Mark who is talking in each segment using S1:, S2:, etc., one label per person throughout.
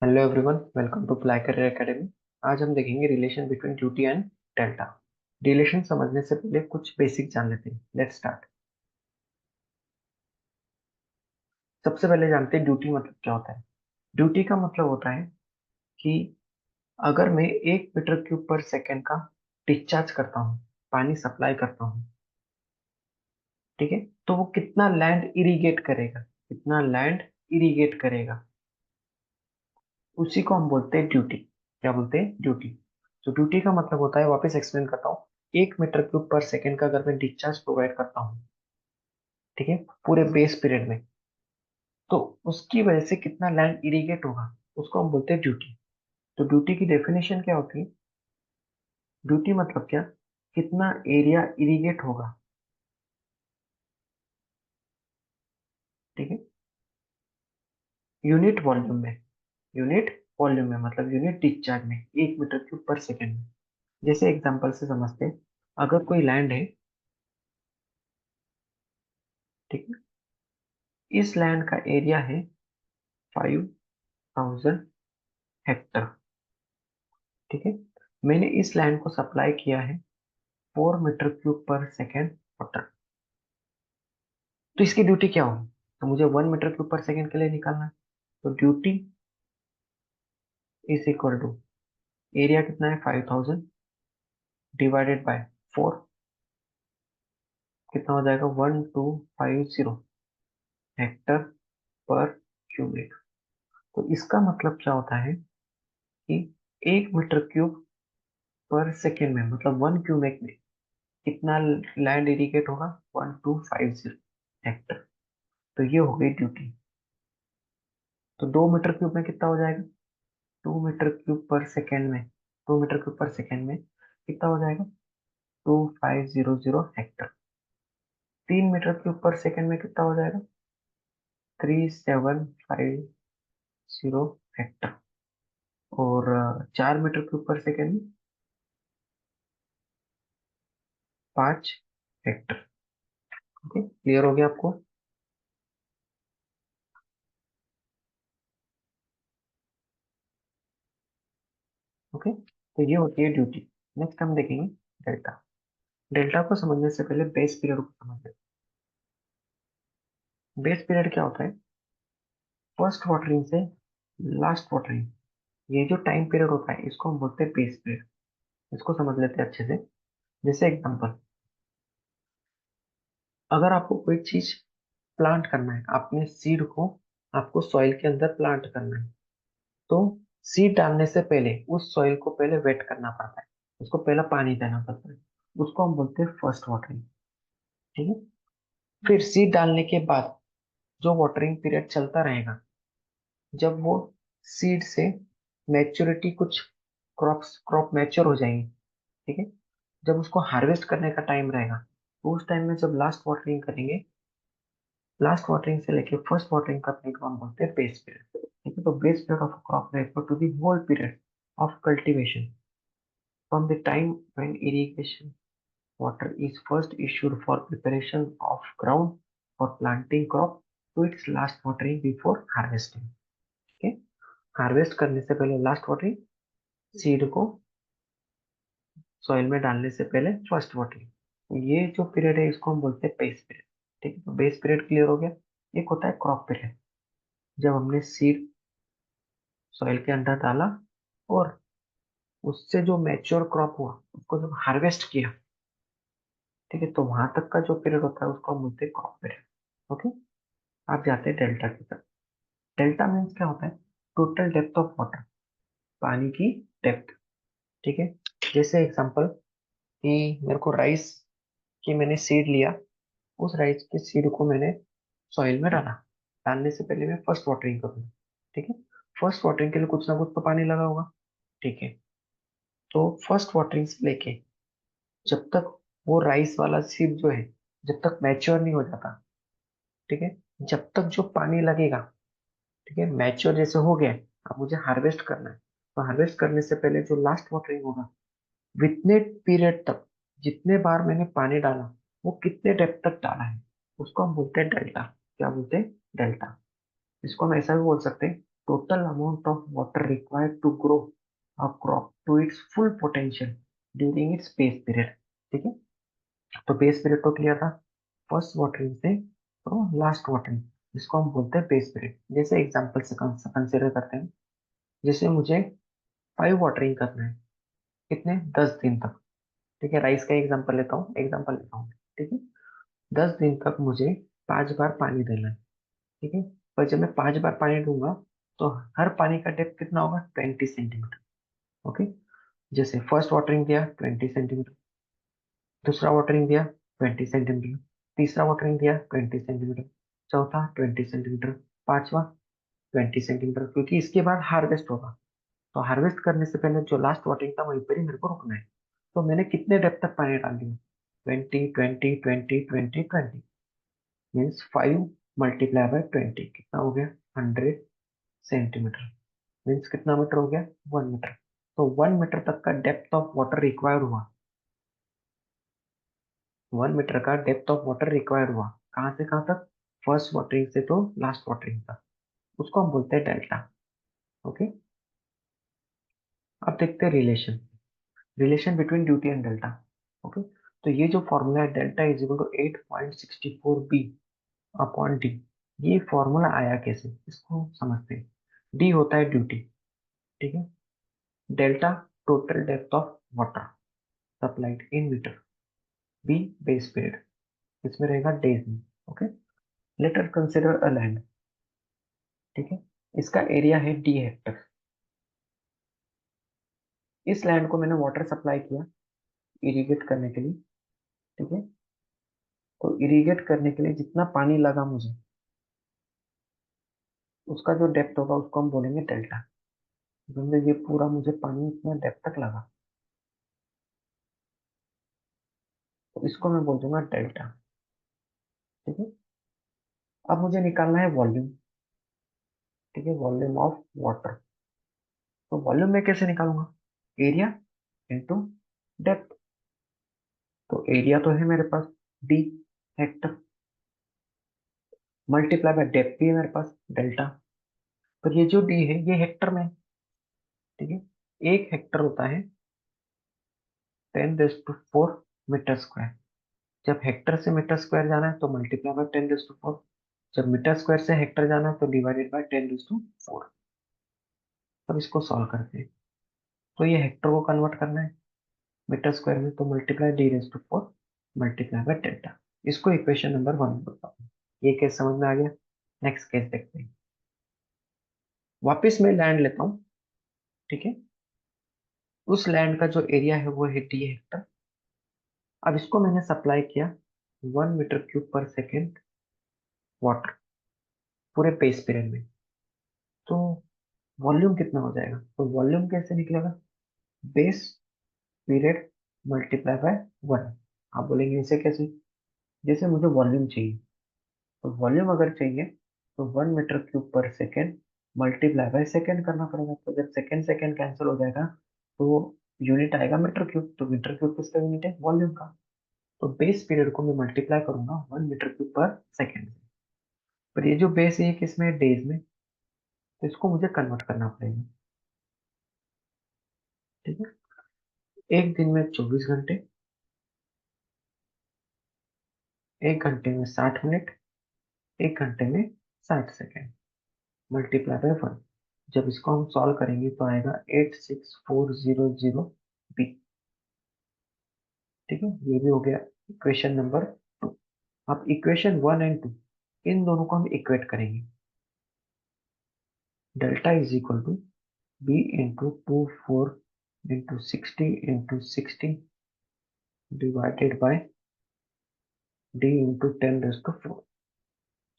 S1: Hello everyone, welcome to Fly Career Academy. आज हम देखेंगे relation between duty and delta. रिलेशन समझने से पहले कुछ बेसिक जान लेते हैं। Let's start. सबसे पहले जानते हैं ड्यूटी मतलब क्या होता है। ड्यूटी का मतलब होता है कि अगर मैं 1 मीटर क्यूब पर सेकेंड का डिस्चार्ज करता हूँ, पानी सप्लाई करता हूँ, ठीक है, तो वो कितना लैंड इरिगेट करेगा, कितना लैंड इरिगेट करेगा, उसी को हम बोलते हैं ड्यूटी। क्या बोलते हैं? ड्यूटी। तो ड्यूटी का मतलब होता है, वापस एक्सप्लेन करता हूँ, 1 मीटर क्यूब पर सेकेंड का अगर मैं डिस्चार्ज प्रोवाइड करता हूँ, ठीक है, पूरे बेस पीरियड में, तो उसकी वजह से कितना लैंड इरिगेट होगा, उसको हम बोलते हैं ड्यूटी। तो ड्यूटी की डेफिनेशन क्या होती है? ड्यूटी मतलब क्या? कितना एरिया इरिगेट होगा, ठीक है, यूनिट वॉल्यूम में। यूनिट वॉल्यूम में मतलब यूनिट डिस्चार्ज में, 1 मीटर क्यूब पर सेकेंड में। जैसे एग्जांपल से समझते हैं, अगर कोई लैंड है, ठीक है, इस लैंड का एरिया है 5000 हेक्टर, ठीक है, मैंने इस लैंड को सप्लाई किया है 4 मीटर क्यूब पर सेकेंड वाटर। तो इसकी ड्यूटी क्या होगी? तो मुझे 1 मीटर क्यूब पर सेकेंड के लिए निकालना है। तो duty is equal to, area कितना है 5000 डिवाइडेड बाय 4, कितना हो जाएगा 1250 हेक्टर पर क्यूबिक। तो इसका मतलब क्या होता है कि 1 मीटर क्यूब पर सेकेंड में, मतलब 1 क्यूबिक में कितना लैंड इरिगेट होगा? 1250 हेक्टर। तो ये हो गई ड्यूटी। तो 2 मीटर क्यूब में कितना हो जाएगा? 2 मीटर क्यूब पर सेकेंड में, 2 मीटर क्यूब पर सेकेंड में कितना हो जाएगा? 2500 हेक्टर। 3 मीटर क्यूब पर सेकेंड में कितना हो जाएगा? 3750 हेक्टर। और 4 मीटर क्यूब पर सेकेंड में 5 हेक्टर। ओके, क्लियर हो गया आपको? ओके, तो ये होती है ड्यूटी। नेक्स्ट हम देखेंगे डेल्टा। डेल्टा को समझने से पहले बेस पीरियड को समझ। बेस पीरियड क्या होता है? फर्स्ट वाटरिंग से लास्ट वाटरिंग, ये जो टाइम पीरियड होता है इसको हम बोलते हैं बेस पीरियड। इसको समझ लेते हैं अच्छे से। जैसे एग्जांपल, अगर आपको कोई चीज प्लांट करना है, अपने सीड को आपको सॉइल के अंदर प्लांट करना है, तो सीड डालने से पहले उस सॉइल को पहले वेट करना पड़ता है, उसको पहला पानी देना पड़ता है। उसको हम बोलते हैं फर्स्ट वाटरिंग, ठीक है। फिर सीड डालने के बाद जो वाटरिंग पीरियड चलता रहेगा, जब वो सीड से मैच्योरिटी, कुछ क्रॉप मैच्योर हो जाएंगे, ठीक है, जब उसको हार्वेस्ट करने का टाइम रहेगा, तो उस टाइम में जब लास्ट वाटरिंग करेंगे, लास्ट वाटरिंग से लेके फर्स्ट वाटरिंग करने को हम बोलते हैं बेस पीरियड, ठीक है। तो base period of crop refer to the whole period of cultivation from the time when irrigation water is first issued for preparation of ground for planting crop to its last watering before harvesting, ठीक है। Harvest करने से पहले last watering, seed को soil में डालने से पहले फर्स्ट वाटरिंग। तो ये जो पीरियड है इसको हम बोलते हैं बेस पीरियड, ठीक है। तो बेस पीरियड क्लियर हो गया। एक होता है क्रॉप पीरियड, जब हमने सीड सॉइल के अंदर डाला और उससे जो मैच्योर क्रॉप हुआ उसको जब हार्वेस्ट किया, ठीक है, तो वहां तक का जो पीरियड होता है उसको हम बोलते हैं क्रॉप पीरियड। ओके, आप जाते हैं डेल्टा की तरफ। डेल्टा मीन्स क्या होता है? टोटल डेप्थ ऑफ वाटर, पानी की डेप्थ, ठीक है। जैसे एग्जांपल कि मेरे को राइस की मैंने सीड लिया, उस राइस के सीड को मैंने सॉइल में डाला। डालने से पहले मैं फर्स्ट वाटरिंग करूंगा, ठीक है। फर्स्ट वाटरिंग के लिए कुछ ना कुछ तो पानी लगा होगा, ठीक है। तो फर्स्ट वाटरिंग से लेके जब तक वो राइस वाला सीड जो है, जब तक मैच्योर नहीं हो जाता, ठीक है, जब तक जो पानी लगेगा, ठीक है, मैच्योर जैसे हो गया, अब मुझे हार्वेस्ट करना है, तो हार्वेस्ट करने से पहले जो लास्ट वाटरिंग होगा, विथने पीरियड तक, जितने बार मैंने पानी डाला, वो कितने डेप्थ तक डाला है, उसको हम बोलते हैं डेल्टा। क्या बोलते हैं? डेल्टा। इसको हम ऐसा भी बोल सकते हैं, total amount of water required to grow a crop to its full potential during its base period. ठीक है, तो बेस पीरियड तो क्लियर था, फर्स्ट वाटरिंग से तो लास्ट वाटरिंग, जिसको हम बोलते हैं बेस पीरियड। जैसे एग्जांपल से कंसिडर करते हैं, जैसे मुझे 5 वाटरिंग करना है, कितने, 10 दिन तक। ठीक है, राइस का एग्जांपल लेता हूँ। ठीक है, 10 दिन तक मुझे 5 बार पानी देना है। ठीक है, पर जब मैं 5 बार पानी दूंगा तो हर पानी का डेप्थ कितना होगा, 20 सेंटीमीटर। ओके, जैसे फर्स्ट वाटरिंग दिया 20 सेंटीमीटर, दूसरा वाटरिंग दिया 20 सेंटीमीटर, तीसरा वाटरिंग दिया 20 सेंटीमीटर, चौथा 20 सेंटीमीटर, पांचवा 20 सेंटीमीटर, क्योंकि इसके बाद हार्वेस्ट होगा। तो हार्वेस्ट करने से पहले जो लास्ट वाटरिंग था वहीं पर ही मेरे को रुकना है। तो मैंने कितने डेप्थ तक पानी डाल दिया, 20 20 20 20 20, मीन्स 5 × 20 कितना हो गया, 100 सेंटीमीटर, मीन्स कितना मीटर हो गया, 1 मीटर। तो 1 मीटर तक का डेप्थ ऑफ वाटर रिक्वायर हुआ, 1 मीटर का डेप्थ ऑफ वाटर रिक्वायर हुआ, कहाँ से कहाँ तक, फर्स्ट वाटरिंग से तो लास्ट वाटरिंग तक, उसको हम बोलते हैं डेल्टा। ओके, अब देखते हैं relation, relation between duty and delta. Okay, तो ये जो फॉर्मूला है, delta is equal to 8.64 B upon D, ये फॉर्मूला आया कैसे, इसको समझते हैं। डी होता है ड्यूटी, ठीक है, delta total depth of water supplied in meter, B base period, इसमें रहेगा डेज में। Okay, let us consider a land. ठीक है, इसका एरिया है D हेक्टर। इस लैंड को मैंने वाटर सप्लाई किया इरिगेट करने के लिए। ठीक है, तो इरिगेट करने के लिए जितना पानी लगा मुझे, उसका जो डेप्थ होगा उसको हम बोलेंगे डेल्टा। क्योंकि ये पूरा मुझे पानी इतना डेप्थ तक लगा, तो इसको मैं बोल दूंगा डेल्टा। ठीक है, अब मुझे निकालना है वॉल्यूम। ठीक है, वॉल्यूम ऑफ वाटर। तो वॉल्यूम में कैसे निकालूंगा, एरिया इंटू डेप्थ। तो एरिया तो है मेरे पास D Hector, multiply by depth भी है मेरे पास डेल्टा। तो ये जो डी है ये हेक्टर में है। ठीक है, 1 हेक्टर होता है 10⁴ मीटर स्क्वायर। जब हेक्टर से मीटर स्क्वायर जाना है तो मल्टीप्लाई बाय 10⁴, जब मीटर स्क्वायर से हेक्टर जाना है तो डिवाइडेड बाय 10⁴। अब इसको सॉल्व करते हैं, तो ये हेक्टर को कन्वर्ट करना है मीटर स्क्वायर में, तो multiply D⁴ multiply by delta. इसको इक्वेशन नंबर 1 बोलता हूँ। ये केस समझ में आ गया, नेक्स्ट केस देखते हैं। वापिस मैं लैंड लेता हूँ। ठीक है, उस लैंड का जो एरिया है वो है D हेक्टर। अब इसको मैंने सप्लाई किया 1 मीटर क्यूब पर सेकेंड वाटर पूरे बेस पीरियड में। तो वॉल्यूम कितना हो जाएगा, तो वॉल्यूम कैसे निकलेगा, बेस पीरियड मल्टीप्लाई बाय 1। आप बोलेंगे इसे कैसे, जैसे मुझे वॉल्यूम चाहिए, तो वॉल्यूम अगर चाहिए तो 1 मीटर क्यूब पर सेकेंड मल्टीप्लाई बाय सेकेंड करना पड़ेगा। तो जब सेकेंड सेकेंड कैंसिल हो जाएगा तो यूनिट आएगा मीटर क्यूब, तो मीटर क्यूब किसका यूनिट है, वॉल्यूम का। तो बेस पीरियड को मैं मल्टीप्लाई करूंगा 1 मीटर क्यूब पर सेकेंड से। पर ये जो बेस है ये किसमें है, डेज में, तो इसको मुझे कन्वर्ट करना पड़ेगा। ठीक है, एक दिन में 24 घंटे, 1 घंटे में 60 मिनट, 1 घंटे में 60 सेकेंड, मल्टीप्लाई बाय 1। जब इसको हम सॉल्व करेंगे तो आएगा 86400 बी। ठीक है, ये भी हो गया इक्वेशन नंबर 2। अब इक्वेशन 1 एंड 2 इन दोनों को हम इक्वेट करेंगे। Delta is equal to B × 24 × 60 × 60 divided by D × 10⁴।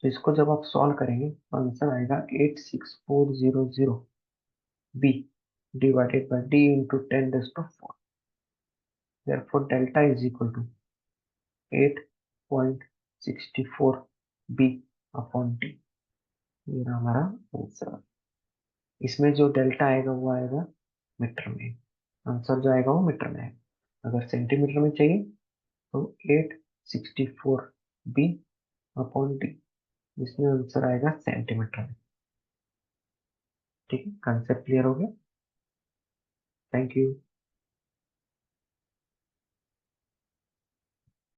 S1: तो इसको जब आप सॉल्व करेंगे तो आंसर आएगा 86400 B divided by D × 10⁴। therefore delta is equal to 8.64 B upon T. ये रहा हमारा आंसर। इसमें जो डेल्टा आएगा वो आएगा मीटर में, आंसर जो आएगा वो मीटर में आएगा। अगर सेंटीमीटर में चाहिए तो 864 B अपॉन टी, इसमें आंसर आएगा सेंटीमीटर में। ठीक है, कंसेप्ट क्लियर हो गया। Thank you.